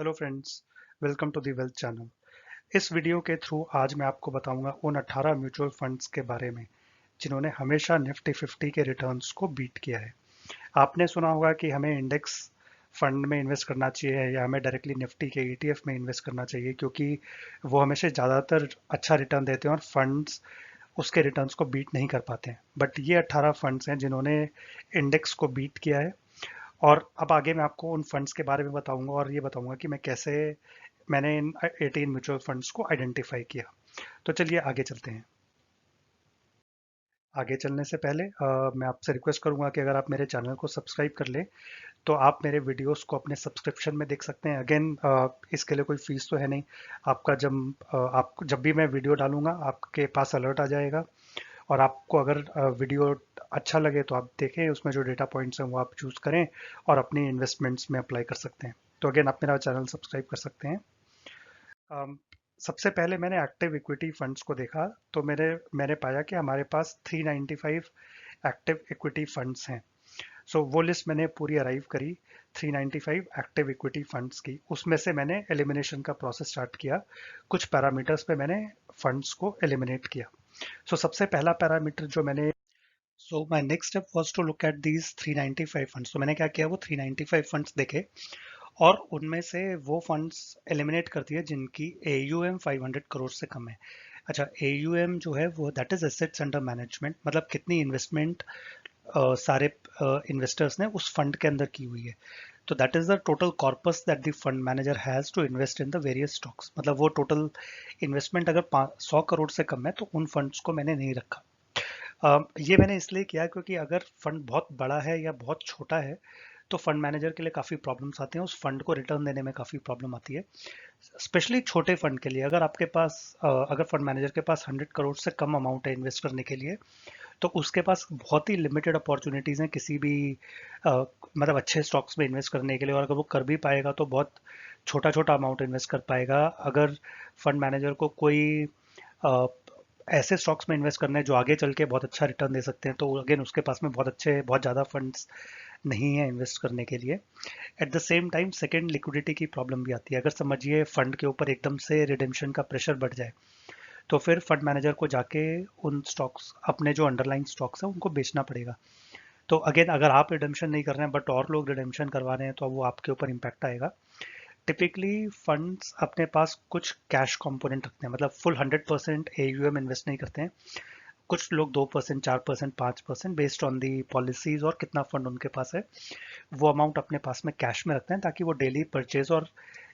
Hello friends, welcome to the wealth channel. इस video के through आज मैं आपको बताऊंगा उन 18 म्यूचुअल फंड्स के बारे में जिन्होंने हमेशा निफ्टी 50 के रिटर्न्स को बीट किया है। आपने सुना होगा कि हमें इंडेक्स फंड में इन्वेस्ट करना चाहिए या हमें डायरेक्टली निफ्टी के ईटीएफ में इन्वेस्ट करना चाहिए, क्योंकि वो हमेशा ज़्यादातर अच्छा रिटर्न देते हैं और फंड्स उसके रिटर्न्स को बीट नहीं कर पाते हैं। बट ये 18 फंड्स हैं जिन्होंने इंडेक्स को बीट किया है। और अब आगे मैं आपको उन फंड्स के बारे में बताऊंगा और ये बताऊंगा कि मैं कैसे मैंने इन 18 म्यूचुअल फंड्स को आइडेंटिफाई किया। तो चलिए आगे चलते हैं। आगे चलने से पहले मैं आपसे रिक्वेस्ट करूंगा कि अगर आप मेरे चैनल को सब्सक्राइब कर लें तो आप मेरे वीडियोस को अपने सब्सक्रिप्शन में देख सकते हैं। अगेन इसके लिए कोई फीस तो है नहीं। आपका जब भी मैं वीडियो डालूंगा आपके पास अलर्ट आ जाएगा। और आपको अगर वीडियो अच्छा लगे तो आप देखें, उसमें जो डेटा पॉइंट्स हैं वो आप चूज करें और अपनी इन्वेस्टमेंट्स में अप्लाई कर सकते हैं। तो अगेन आप मेरा चैनल सब्सक्राइब कर सकते हैं। अम, सबसे पहले मैंने एक्टिव इक्विटी फंड्स को देखा तो मैंने पाया कि हमारे पास 395 एक्टिव इक्विटी फंड्स हैं। सो वो लिस्ट मैंने पूरी अराइव करी 395 एक्टिव इक्विटी फंड्स की। उसमें से मैंने एलिमिनेशन का प्रोसेस स्टार्ट किया। कुछ पैरामीटर्स पे मैंने फंड्स को एलिमिनेट किया। सो सबसे पहला पैरामीटर जो मैंने so my next step was to look at these 395 funds. तो मैंने क्या किया, वो 395 फंड्स देखे और उनमें से वो फंड्स एलिमिनेट कर दिए जिनकी AUM 500 करोड़ से कम है। अच्छा, AUM जो है वो that is assets under management, मतलब कितनी इन्वेस्टमेंट सारे इन्वेस्टर्स ने उस फंड के अंदर की हुई है। तो that is the total corpus that the fund manager has to invest in the various stocks. मतलब वो टोटल इन्वेस्टमेंट अगर 100 करोड़ से कम है तो उन फंड्स को मैंने नहीं रखा। ये मैंने इसलिए किया क्योंकि अगर फंड बहुत बड़ा है या बहुत छोटा है तो फंड मैनेजर के लिए काफ़ी प्रॉब्लम्स आते हैं, उस फंड को रिटर्न देने में काफ़ी प्रॉब्लम आती है। स्पेशली छोटे फंड के लिए अगर आपके पास अगर फंड मैनेजर के पास 100 करोड़ से कम अमाउंट है इन्वेस्ट करने के लिए तो उसके पास बहुत ही लिमिटेड अपॉर्चुनिटीज़ हैं किसी भी मतलब अच्छे स्टॉक्स में इन्वेस्ट करने के लिए। और अगर वो कर भी पाएगा तो बहुत छोटा छोटा अमाउंट इन्वेस्ट कर पाएगा। अगर फंड मैनेजर को कोई अ, ऐसे स्टॉक्स में इन्वेस्ट करना है जो आगे चल के बहुत अच्छा रिटर्न दे सकते हैं तो अगेन उसके पास में बहुत ज़्यादा फंड्स नहीं है इन्वेस्ट करने के लिए। At the same time second liquidity की प्रॉब्लम भी आती है। अगर समझिए फंड के ऊपर एकदम से रिडेम्पशन का प्रेशर बढ़ जाए तो फिर फंड मैनेजर को जाके उन स्टॉक्स अपने जो अंडरलाइन स्टॉक्स हैं उनको बेचना पड़ेगा। तो अगेन अगर आप रिडेम्पशन नहीं कर रहे हैं बट और लोग रिडेम्पशन करवा रहे हैं तो वो आपके ऊपर इम्पैक्ट आएगा। टिपिकली फंड्स अपने पास कुछ कैश कंपोनेंट रखते हैं, मतलब फुल 100% AUM इन्वेस्ट नहीं करते हैं। कुछ लोग 2%, 4%, 5% बेस्ड ऑन दी पॉलिसीज और कितना फंड उनके पास है वो अमाउंट अपने पास में कैश में रखते हैं ताकि वो डेली परचेज और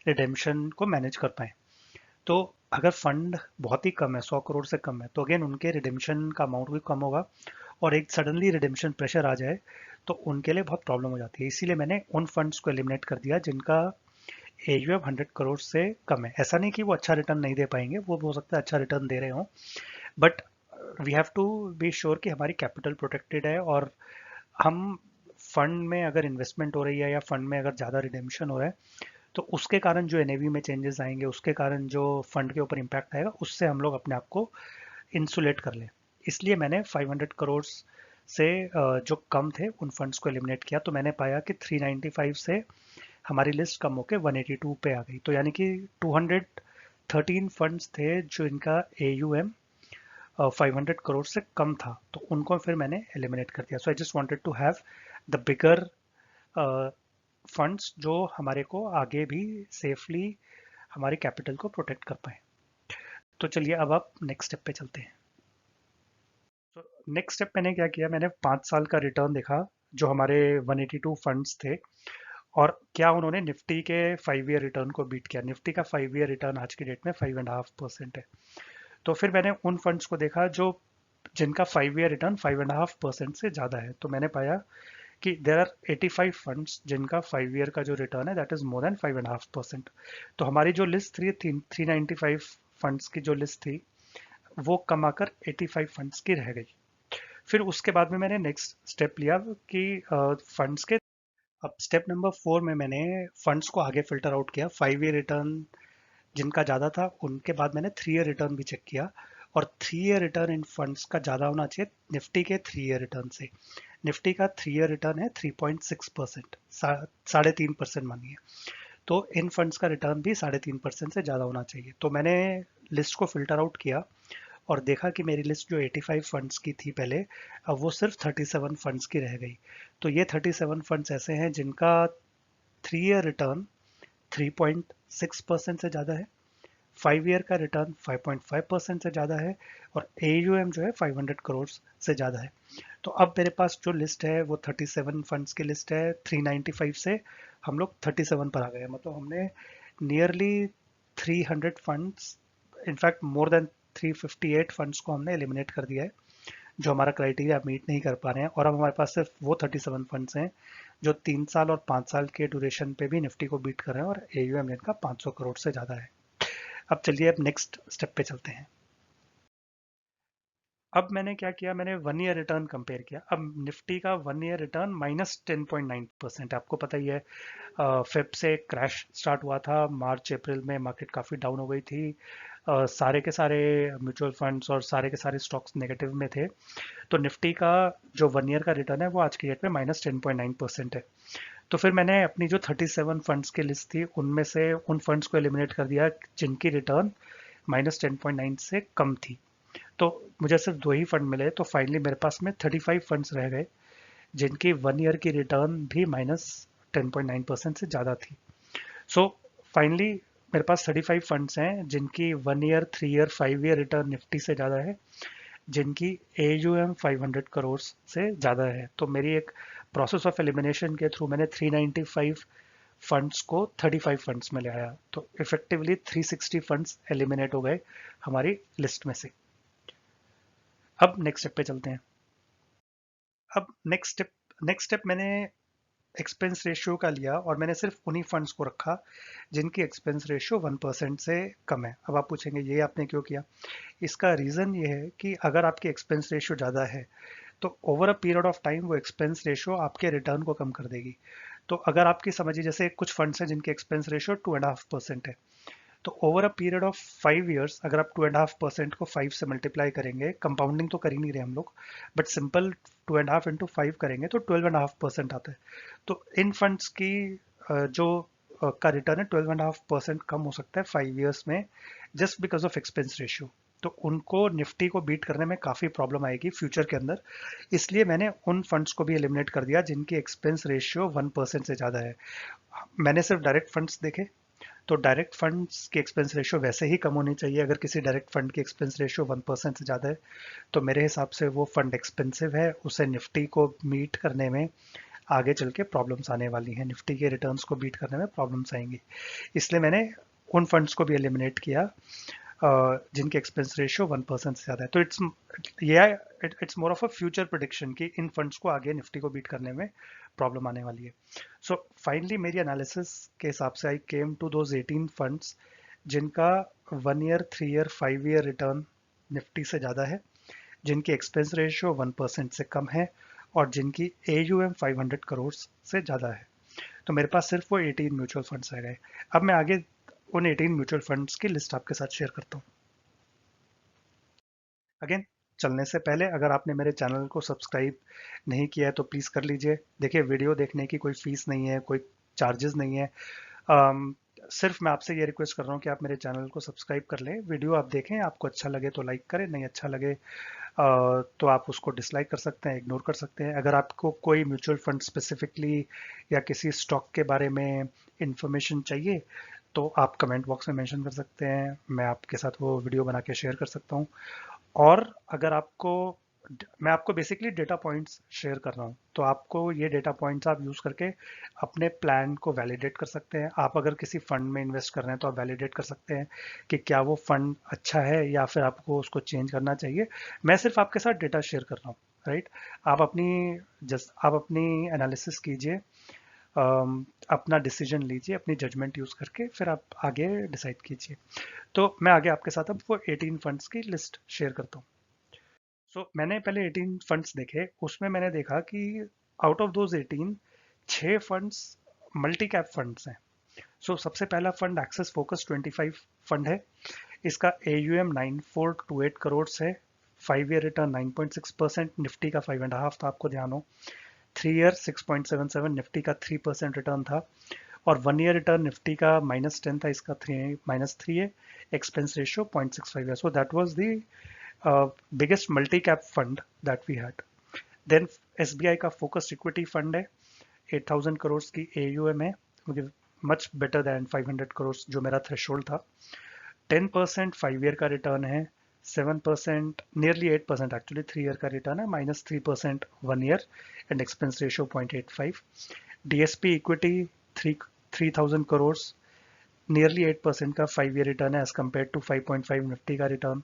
रिडेम्पशन को मैनेज कर पाए। तो अगर फंड बहुत ही कम है, 100 करोड़ से कम है, तो अगेन उनके रिडेम्पशन का अमाउंट भी कम होगा और एक सडनली रिडेम्पशन प्रेशर आ जाए तो उनके लिए बहुत प्रॉब्लम हो जाती है। इसीलिए मैंने उन फंड्स को एलिमिनेट कर दिया जिनका AUM 100 करोड़ से कम है। ऐसा नहीं कि वो अच्छा रिटर्न नहीं दे पाएंगे, वो हो सकता है अच्छा रिटर्न दे रहे हो, but we have to be sure कि हमारी कैपिटल प्रोटेक्टेड है। और हम फंड में अगर इन्वेस्टमेंट हो रही है या फंड में अगर ज़्यादा रिडेम्पशन हो रहा है तो उसके कारण जो NAV में चेंजेस आएंगे, उसके कारण जो फंड के ऊपर इम्पैक्ट आएगा, उससे हम लोग अपने आप को इंसुलेट कर लें। इसलिए मैंने 500 करोड़ से जो कम थे उन फंड्स को एलिमिनेट किया। तो मैंने पाया कि 395 से हमारी लिस्ट कम होकर 182 पे आ गई। तो यानी कि 213 फंड्स थे जो इनका AUM 500 करोड़ से कम था, तो उनको फिर मैंने एलिमिनेट कर दिया। So I just wanted to have the bigger funds जो हमारे को आगे भी सेफली हमारे कैपिटल को प्रोटेक्ट कर पाए। तो चलिए अब आप नेक्स्ट स्टेप पे चलते हैं। तो नेक्स्ट स्टेप मैंने क्या किया, मैंने 5 साल का रिटर्न देखा जो हमारे 182 फंड्स थे और क्या उन्होंने निफ्टी के 5 ईयर रिटर्न को बीट किया। निफ्टी का 5 ईयर रिटर्न आज की डेट में 5.5% है। तो फिर मैंने उन फंड्स को देखा जो जिनका 5 ईयर रिटर्न 5.5% से ज़्यादा है। तो मैंने पाया कि देर आर 85 फंड्स जिनका 5 ईयर का जो रिटर्न है दैट इज मोर देन 5.5%। तो हमारी जो लिस्ट थी 395 फंड्स की जो लिस्ट थी वो कम आकर 85 फंड्स की रह गई। फिर उसके बाद में मैंने नेक्स्ट स्टेप लिया कि फंड्स के अब स्टेप नंबर 4 में मैंने फंड्स को आगे फिल्टर आउट किया। 5 ईयर रिटर्न जिनका ज़्यादा था उनके बाद मैंने 3 ईयर रिटर्न भी चेक किया और 3 ईयर रिटर्न इन फंड्स का ज़्यादा होना चाहिए निफ्टी के 3 ईयर रिटर्न से। निफ्टी का 3 ईयर रिटर्न है 3.6%, 3.5% मानिए। तो इन फंड्स का रिटर्न भी 3.5% से ज़्यादा होना चाहिए। तो मैंने लिस्ट को फिल्टर आउट किया और देखा कि मेरी लिस्ट जो 85 फंड्स की थी पहले, अब वो सिर्फ 37 फंड्स की रह गई। तो ये 37 फंड्स ऐसे हैं जिनका 3 ईयर रिटर्न 3.6% से ज़्यादा है, 5 ईयर का रिटर्न 5.5% से ज़्यादा है, और AUM जो है 500 करोड़ से ज़्यादा है। तो अब मेरे पास जो लिस्ट है वो 37 फंड्स की लिस्ट है। 395 से हम लोग 37 पर आ गए, मतलब हमने nearly 300 funds, in fact more than 358 funds को हमने एलिमिनेट कर दिया है जो हमारा क्राइटेरिया मीट नहीं कर पा रहे हैं। और अब हमारे पास सिर्फ वो 37 फंड्स हैं जो 3 साल और 5 साल के ड्यूरेशन पे भी निफ्टी को बीट कर रहे हैं, और AUM जिनका 500 करोड़ से ज़्यादा है। अब चलिए अब नेक्स्ट स्टेप पे चलते हैं। अब मैंने क्या किया, मैंने 1 ईयर रिटर्न कंपेयर किया। अब निफ्टी का 1 ईयर रिटर्न -10.9% है, आपको पता ही है। फेब से क्रैश स्टार्ट हुआ था, मार्च अप्रैल में मार्केट काफ़ी डाउन हो गई थी। सारे के सारे म्यूचुअल फंड्स और सारे के सारे स्टॉक्स नेगेटिव में थे। तो निफ्टी का जो 1 ईयर का रिटर्न है वो आज की डेट में -10.9% है। तो फिर मैंने अपनी जो 37 फंड्स की लिस्ट थी उनमें से उन फंड्स को एलिमिनेट कर दिया जिनकी रिटर्न -10.9 से कम थी। तो मुझे सिर्फ 2 ही फंड मिले, तो फाइनली मेरे पास में 35 फंड्स रह गए जिनकी 1 ईयर की रिटर्न भी -10.9% से ज़्यादा थी। सो फाइनली मेरे पास 35 फंड्स हैं जिनकी 1 year, 3 year, 5 year return Nifty से ज़्यादा है, जिनकी AUM 500 करोड़ से ज़्यादा है। तो मेरी एक प्रोसेस ऑफ एलिमिनेशन के थ्रू मैंने 395 फंड्स को 35 फंड्स में ले आया, तो इफेक्टिवली 360 फंड्स एलिमिनेट हो गए हमारी लिस्ट में से। अब नेक्स्ट स्टेप पे चलते हैं। अब नेक्स्ट स्टेप मैंने एक्सपेंस रेशियो का लिया और मैंने सिर्फ उन्हीं फंड्स को रखा जिनकी एक्सपेंस रेशियो 1% से कम है। अब आप पूछेंगे ये आपने क्यों किया? इसका रीज़न ये है कि अगर आपकी एक्सपेंस रेशियो ज़्यादा है तो over a period of time वो एक्सपेंस रेशियो आपके रिटर्न को कम कर देगी। तो अगर आपकी समझिए जैसे कुछ फंड्स हैं जिनके एक्सपेंस रेशियो 2.5% है, तो over a period of 5 years अगर आप 2.5% को 5 से मल्टीप्लाई करेंगे, कंपाउंडिंग तो कर ही नहीं रहे हम लोग, बट सिंपल 2.5 इंटू 5 करेंगे तो 12.5% आता है। तो इन फंड्स की जो का रिटर्न है 12.5% कम हो सकता है 5 ईयर्स में, just because of expense ratio. तो उनको निफ्टी को बीट करने में काफ़ी प्रॉब्लम आएगी फ्यूचर के अंदर। इसलिए मैंने उन फंड्स को भी एलिमिनेट कर दिया जिनकी एक्सपेंस रेशियो 1% से ज़्यादा है। मैंने सिर्फ डायरेक्ट फंड्स देखे, तो डायरेक्ट फंड्स की एक्सपेंस रेशियो वैसे ही कम होनी चाहिए। अगर किसी डायरेक्ट फंड की एक्सपेंस रेशियो 1% से ज़्यादा है तो मेरे हिसाब से वो फंड एक्सपेंसिव है, उसे निफ्टी को मीट करने में आगे चल के प्रॉब्लम्स आने वाली हैं, निफ्टी के रिटर्न्स को बीट करने में प्रॉब्लम्स आएंगी। इसलिए मैंने उन फंड्स को भी एलिमिनेट किया जिनके एक्सपेंस रेशियो 1% से ज़्यादा है। तो it's more of a future prediction कि इन फंड्स को आगे निफ्टी को बीट करने में प्रॉब्लम आने वाली है। सो फाइनली मेरी एनालिसिस के हिसाब से आई केम टू दोज 18 फंड्स जिनका 1 year, 3 year, 5 year return Nifty से ज़्यादा है, जिनकी एक्सपेंस रेशियो 1% से कम है, और जिनकी AUM 500 करोड़ से ज़्यादा है। तो मेरे पास सिर्फ वो 18 म्यूचुअल फंड्स रह गए। अब मैं आगे उन 18 म्यूचुअल फंड्स की लिस्ट आपके साथ शेयर करता हूँ। अगेन, चलने से पहले अगर आपने मेरे चैनल को सब्सक्राइब नहीं किया है तो प्लीज़ कर लीजिए। देखिए, वीडियो देखने की कोई फीस नहीं है, कोई चार्जेस नहीं है। सिर्फ मैं आपसे ये रिक्वेस्ट कर रहा हूँ कि आप मेरे चैनल को सब्सक्राइब कर लें, वीडियो आप देखें, आपको अच्छा लगे तो लाइक करें, नहीं अच्छा लगे तो आप उसको डिसलाइक कर सकते हैं, इग्नोर कर सकते हैं। अगर आपको कोई म्यूचुअल फंड स्पेसिफिकली या किसी स्टॉक के बारे में इंफॉर्मेशन चाहिए तो आप कमेंट बॉक्स में मेंशन कर सकते हैं, मैं आपके साथ वो वीडियो बना के शेयर कर सकता हूँ। और अगर आपको मैं आपको बेसिकली डेटा पॉइंट्स शेयर कर रहा हूँ, तो आपको ये डेटा पॉइंट्स आप यूज़ करके अपने प्लान को वैलिडेट कर सकते हैं। आप अगर किसी फंड में इन्वेस्ट कर रहे हैं तो आप वैलिडेट कर सकते हैं कि क्या वो फंड अच्छा है या फिर आपको उसको चेंज करना चाहिए। मैं सिर्फ आपके साथ डेटा शेयर कर रहा हूँ, राइट? आप अपनी एनालिसिस कीजिए, अपना डिसीजन लीजिए, अपनी जजमेंट यूज़ करके फिर आप आगे डिसाइड कीजिए। तो मैं आगे आपके साथ अब वो 18 फंड्स की लिस्ट शेयर करता हूँ। मैंने पहले 18 फंड्स देखे, उसमें मैंने देखा कि out of those 18, 6 funds multi cap funds हैं। सबसे पहला फंड एक्सेस फोकस 25 फंड है। इसका AUM 9428 करोड़ है, 5 ईयर रिटर्न 9.6%, निफ्टी का 5.5 था, आपको ध्यान हो। 3 ईयर 6.77, निफ्टी का 3% रिटर्न था, और 1 ईयर रिटर्न निफ्टी का -10 था, इसका -3 है, एक्सपेंस रेशियो 0.65 है. So that was the biggest multi cap fund that we had. Then SBI का फोकस्ड इक्विटी फंड है, 8,000 करोड़ की AUM है, मच बेटर दैन 500 करोड़ जो मेरा थ्रेशोल्ड था. 10% 5 ईयर का रिटर्न है, 7% नियरली 8% एक्चुअली 3 ईयर का रिटर्न है, -3% 1 year and expense ratio 0.85. DSP equity 3,000 crore, nearly 8% का 5 ईयर रिटर्न है एज कम्पेयर टू 5.5 निफ्टी का रिटर्न.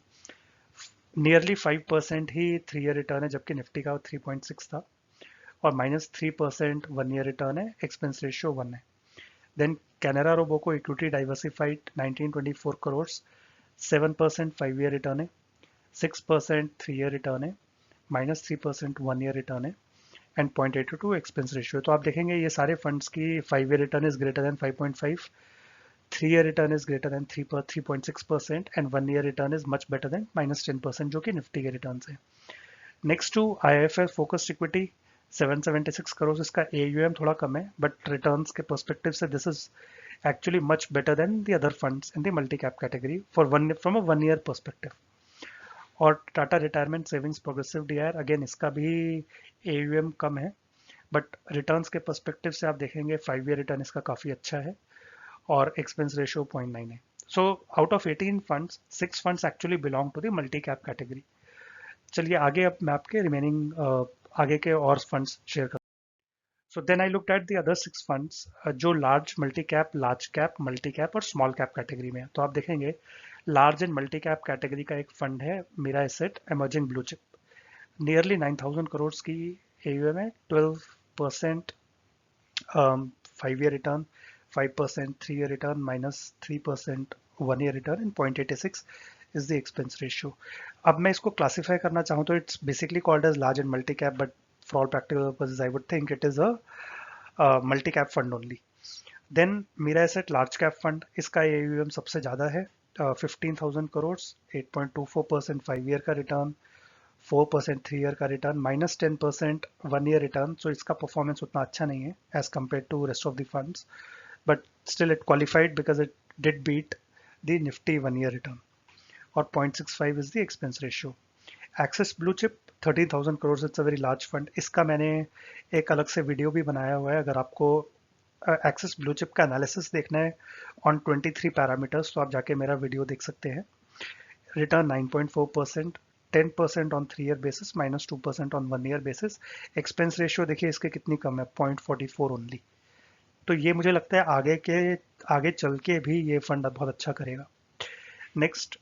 नियरली 5% ही 3 ईयर रिटर्न है, जबकि निफ्टी का 3.6 था, और -3% 1 ईयर रिटर्न है, एक्सपेंस रेशियो 1 है. Then Canara Robeco equity diversified 1924 crore, 7% 5 year return है, 6% 3 ईयर रिटर्न है, -3% 1 ईयर रिटर्न है एंड 0.82 एक्सपेंस रेशियो. तो आप देखेंगे ये सारे फंड्स की 5 year return is greater than 5.5, 3 year return is greater than 3.6% and 1 year return is much better than -10% जो कि निफ्टी के रिटर्न है. Next to IIFL focused equity 776 crore, इसका AUM थोड़ा कम है, बट रिटर्न्स के पर्सपेक्टिव से this is actually much better than the other funds in the multi-cap category from a 1 year perspective. और Tata retirement savings progressive DIR again इसका भी AUM कम है, बट रिटर्न्स के पर्सपेक्टिव से आप देखेंगे 5 ईयर रिटर्न इसका काफ़ी अच्छा है और एक्सपेंस रेशियो 0.9 है. So out of 18 funds 6 funds actually belong to the multi cap category. चलिए आगे अब मैं आपके रिमेनिंग आगे के और फंड्स शेयर कर. So then I looked at the other 6 funds जो large cap, multi cap और small cap कैटेगरी में है. तो आप देखेंगे large and multi cap category का एक फंड है Mirae asset emerging blue chip, nearly 9,000 crore की AUM है, 12% 5 year return, 5% 3 year return, -3% 1 year return and 0.86 is the expense ratio. अब मैं इसको क्लासीफाई करना चाहूँ तो it's basically called as large and multi cap, but for all practical purposes I would think it is a multi cap fund only. Then Mirae asset large cap fund, इसका AUM सबसे ज़्यादा है, 15,000 crore, 8.24% 5 year का return, 4% 3 year का return, -10% 1 year return. So इसका performance उतना अच्छा नहीं है as compare to rest of the funds, but still it qualified because it did beat the Nifty 1 year return. और 0.65 is the expense ratio. Axis blue chip 13,000 crore, it's a very large fund. इसका मैंने एक अलग से video भी बनाया हुआ है, अगर आपको एक्सिस ब्लू चिप का एनालिसिस देखना है ऑन 23 पैरामीटर्स तो आप जाके मेरा वीडियो देख सकते हैं. Return 9.4%, 10% on 3 year basis, -2% on 1 year basis. Expense ratio देखिए इसके कितनी कम है, 0.44 ओनली. तो ये मुझे लगता है आगे चल के भी ये फंड बहुत अच्छा करेगा. Next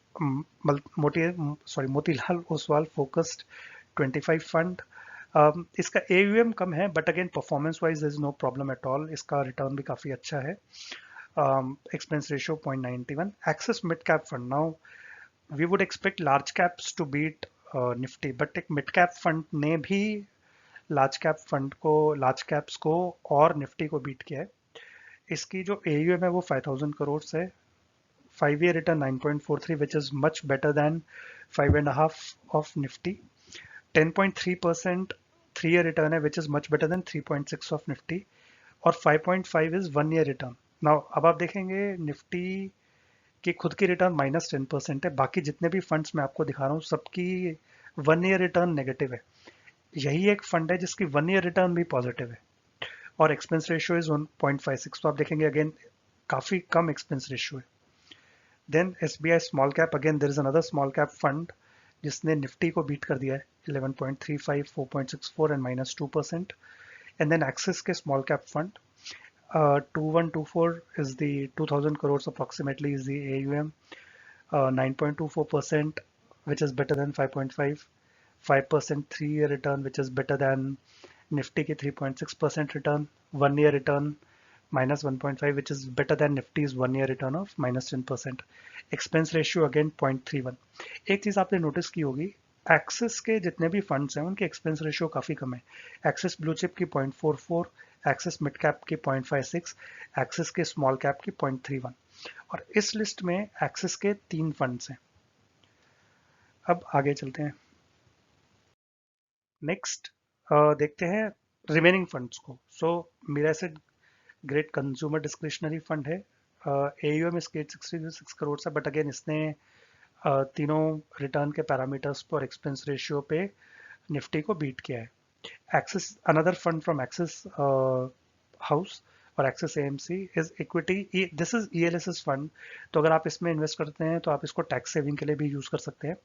Motilal Oswal focused 25 fund. इसका AUM कम है, but again performance wise is no problem at all, इसका रिटर्न भी काफ़ी अच्छा है. Expense ratio 0.91. Axis mid cap fund, now we would expect large caps to beat Nifty, but एक मिड कैप फंड ने भी लार्ज कैप्स को और निफ्टी को बीट किया है. इसकी जो AUM है वो 5,000 करोड़ है, 5 year return 9.43 which is much better than 5.5 of Nifty, 10.3% 3 year return है which is much better than 3.6 of Nifty, और 5.5 is 1 year return. Now अब आप देखेंगे निफ्टी की खुद की रिटर्न -10% है, बाकी जितने भी फंड्स मैं आपको दिखा रहा हूँ सबकी 1 ईयर रिटर्न नेगेटिव है. यही एक फंड है जिसकी 1 ईयर रिटर्न भी पॉजिटिव है और एक्सपेंस रेशियो इज 1.56. तो आप देखेंगे अगेन काफ़ी कम एक्सपेंस रेशियो है. Then SBI small cap, again there is another small cap fund जिसने निफ्टी को बीट कर दिया है, 11.35, 4.64 एंड -2%. एंड देन एक्सिस के small cap fund 2124 is the 2,000 crores approximately is the AUM, 9.24% which is better than 5.5, 5% 3 year return which is better than Nifty की 3.6% return, 1 year return -1.5 which is better than Nifty's 1 year return of -10%. Expense ratio again 0.31. एक चीज आपने notice की होगी, axis के जितने भी funds हैं उनके एक्सपेंस रेशियो काफी कम है. एक्सिस ब्लू चिप की 0.44, एक्सिस मिड कैप की 0.56, एक्सिस के स्मॉल कैप की 0.31. और इस लिस्ट में एक्सिस के 3 फंड्स हैं. अब आगे चलते हैं. नेक्स्ट देखते हैं रिमेनिंग फंड्स को. सो मेरा asset great consumer discretionary fund है। AUM इसके 866 करोड़ है, बट अगेन इसने तीनों रिटर्न के पैरामीटर्स पर और एक्सपेंस रेशियो पे निफ्टी को बीट किया है। Axis, another fund from Axis house और Axis AMC is equity, this is ELSS fund. तो अगर आप इसमें इन्वेस्ट करते हैं तो आप इसको टैक्स सेविंग के लिए भी यूज कर सकते हैं।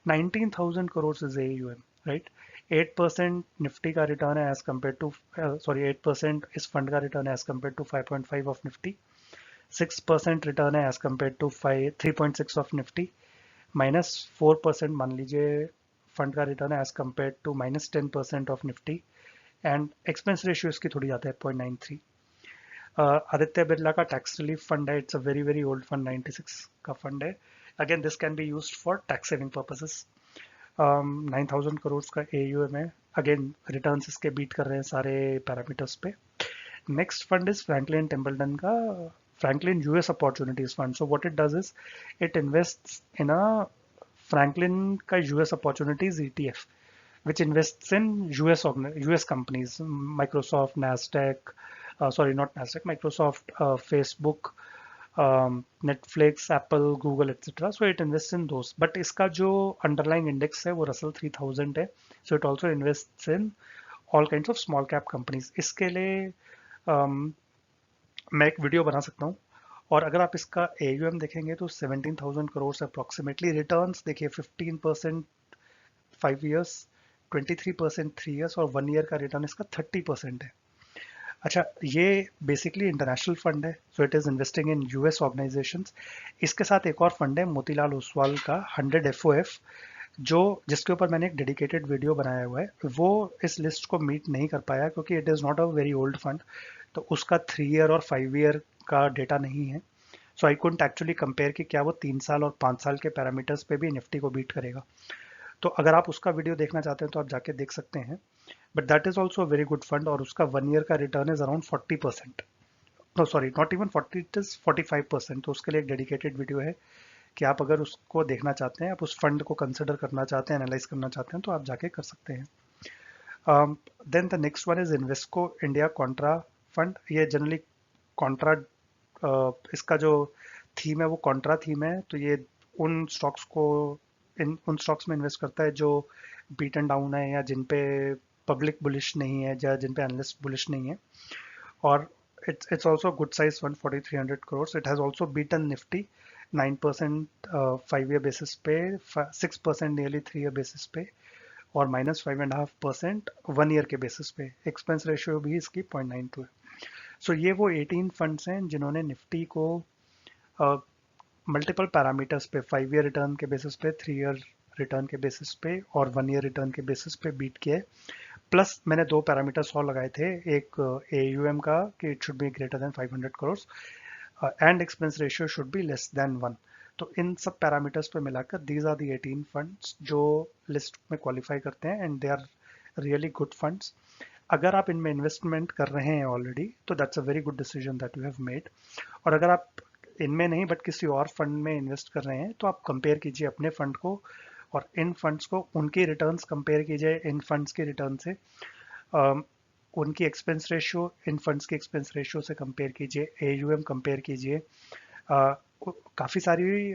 19,000 crore is AUM, right. 8% Nifty का रिटर्न है एज कम्पेयर टू, सॉरी 8% इस फंड का रिटर्न है as compare to 5.5 of Nifty. 6% return है as compare to 3.6 of Nifty. -4% मान लीजिए फंड का रिटर्न है as compare to -10% of Nifty. And expense ratio इसकी थोड़ी ज़्यादा है, 0.93। आदित्य बिरला का टैक्स रिलीफ फंड है, it's a very very old fund, 96 का फंड है। Again this can be used for tax saving purposes. 9,000 crore का AUM है। अगेन रिटर्न्स इसके बीट कर रहे हैं सारे पैरामीटर्स पे। Next fund is Franklin Templeton का Franklin US opportunities fund. So what it does is it invests in a Franklin का US opportunities ETF which invests in US companies, Microsoft, Nasdaq, sorry, not Nasdaq, Microsoft, Facebook, Netflix, Apple, Google, etc. So it invests in those. But इसका जो underlying index है वो Russell 3000 है. So it also invests in all kinds of small cap companies. इसके लिए मैं एक video बना सकता हूँ। और अगर आप इसका AUM देखेंगे तो 17,000 करोड़ से अप्रोक्सीमेटली। रिटर्न्स देखिए 15% 5 ईयर्स, 23% 3 ईयर्स और 1 ईयर का रिटर्न इसका 30% है। अच्छा, ये बेसिकली इंटरनेशनल फंड है, so it is investing in US organisations. इसके साथ एक और फंड है मोतीलाल ओसवाल का 100 FOF, जो जिसके ऊपर मैंने एक डेडिकेटेड वीडियो बनाया हुआ है। वो इस लिस्ट को मीट नहीं कर पाया क्योंकि it is not a very old fund, तो उसका 3 ईयर और 5 ईयर का डेटा नहीं है। सो आई कुडंट एक्चुअली कंपेयर कि क्या वो 3 साल और 5 साल के पैरामीटर्स पे भी निफ्टी को बीट करेगा। तो अगर आप उसका वीडियो देखना चाहते हैं तो आप जाके देख सकते हैं। But that is also very good fund और उसका 1 ईयर का return is around 40%। No sorry, not even 40, it is 45%। तो उसके लिए एक डेडिकेटेड वीडियो है कि आप अगर उसको देखना चाहते हैं, आप उस फंड को कंसिडर करना चाहते हैं, एनालाइज करना चाहते हैं, तो आप जाके कर सकते हैं। Then the next one is Invesco India contra fund. ये जनरली कॉन्ट्रा, इसका जो थीम है वो कॉन्ट्रा थीम है। तो ये उन स्टॉक्स को उन स्टॉक्स में इन्वेस्ट करता है जो बीट एंड डाउन है, या जिन पे पब्लिक बुलिश नहीं है, या जिन पे एनालिस्ट बुलिश नहीं है। और it's also a good size fund, 4,300 crores. It has also beaten Nifty 9% 5 year basis पे, 6% nearly 3 year basis पे, और -5.5% 1 ईयर के बेसिस पे। एक्सपेंस रेशियो भी इसकी 0.92 है। सो ये वो 18 फंड्स हैं जिन्होंने निफ्टी को मल्टीपल पैरामीटर्स पे, 5 ईयर रिटर्न के बेसिस पे, 3 ईयर रिटर्न के बेसिस पे और 1 ईयर रिटर्न के बेसिस पे बीट किया है। प्लस मैंने 2 पैरामीटर्स और लगाए थे, एक AUM का कि it should be greater than 500 crore and expense ratio should be less than 1। तो इन सब पैरामीटर्स पे मिलाकर दीज आर द 18 फंड्स जो लिस्ट में क्वालिफाई करते हैं, and they are really good funds. अगर आप इनमें इन्वेस्टमेंट कर रहे हैं ऑलरेडी तो that's a very good decision that you have made. और अगर आप इनमें नहीं बट किसी और फंड में इन्वेस्ट कर रहे हैं तो आप कंपेयर कीजिए अपने फंड को और इन फंड्स को, उनकी रिटर्न्स कंपेयर कीजिए इन फंड्स के रिटर्न से। उनकी एक्सपेंस रेशियो इन फंड्स की एक्सपेंस रेशियो से कंपेयर कीजिए, AUM कंपेयर कीजिए। काफ़ी सारी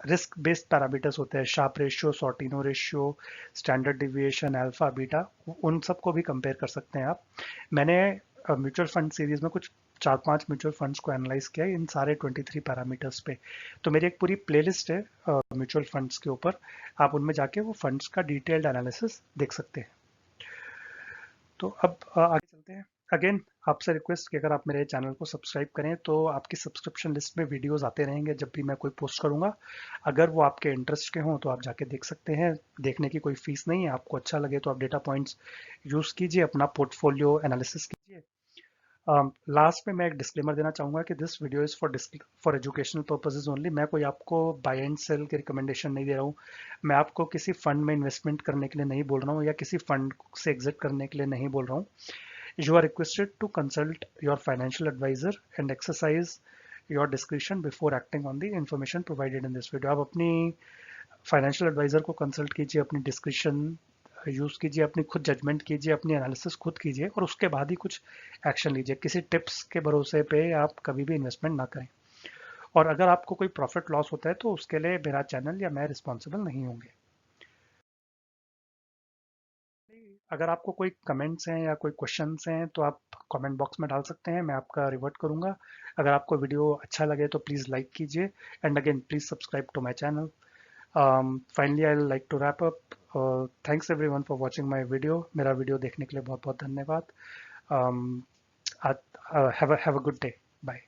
रिस्क बेस्ड पैरामीटर्स होते हैं, Sharpe ratio, Sortino ratio, standard deviation, alpha beta, उन सबको भी कंपेयर कर सकते हैं आप। मैंने म्यूचुअल फंड सीरीज में कुछ 4-5 म्यूचुअल फंड्स को एनालाइज किया इन सारे 23 पैरामीटर्स पे। तो मेरी एक पूरी प्लेलिस्ट है म्यूचुअल फंड्स के ऊपर, आप उनमें जाके वो फंड्स का डिटेल्ड एनालिसिस देख सकते हैं। तो अब आगे चलते हैं। अगेन आपसे रिक्वेस्ट कि अगर आप मेरे चैनल को सब्सक्राइब करें तो आपकी सब्सक्रिप्शन लिस्ट में वीडियोस आते रहेंगे जब भी मैं कोई पोस्ट करूंगा। अगर वो आपके इंटरेस्ट के हों तो आप जाके देख सकते हैं, देखने की कोई फीस नहीं है। आपको अच्छा लगे तो आप डेटा पॉइंट्स यूज़ कीजिए, अपना पोर्टफोलियो एनालिसिस कीजिए। लास्ट में मैं एक डिस्क्लेमर देना चाहूँगा कि this video is for educational purposes only. मैं कोई आपको बाय एंड सेल की रिकमेंडेशन नहीं दे रहा हूँ। मैं आपको किसी फंड में इन्वेस्टमेंट करने के लिए नहीं बोल रहा हूँ, या किसी फंड से एग्जिट करने के लिए नहीं बोल रहा हूँ। You are requested to consult your financial advisor and exercise your discretion before acting on the information provided in this video. आप अपनी फाइनेंशियल एडवाइजर को कंसल्ट कीजिए, अपनी डिस्क्रिप्शन यूज़ कीजिए, अपनी खुद जजमेंट कीजिए, अपनी एनालिसिस खुद कीजिए और उसके बाद ही कुछ एक्शन लीजिए। किसी टिप्स के भरोसे पे आप कभी भी इन्वेस्टमेंट ना करें। और अगर आपको कोई प्रॉफिट लॉस होता है तो उसके लिए मेरा चैनल या मैं रिस्पॉन्सिबल नहीं होंगे। अगर आपको कोई कमेंट्स हैं या कोई क्वेश्चंस हैं तो आप कमेंट बॉक्स में डाल सकते हैं, मैं आपका रिवर्ट करूंगा। अगर आपको वीडियो अच्छा लगे तो प्लीज़ लाइक कीजिए and again please subscribe to my channel. Finally I like to wrap up. Thanks everyone for watching my video. मेरा वीडियो देखने के लिए बहुत बहुत धन्यवाद। um, have a good day. Bye.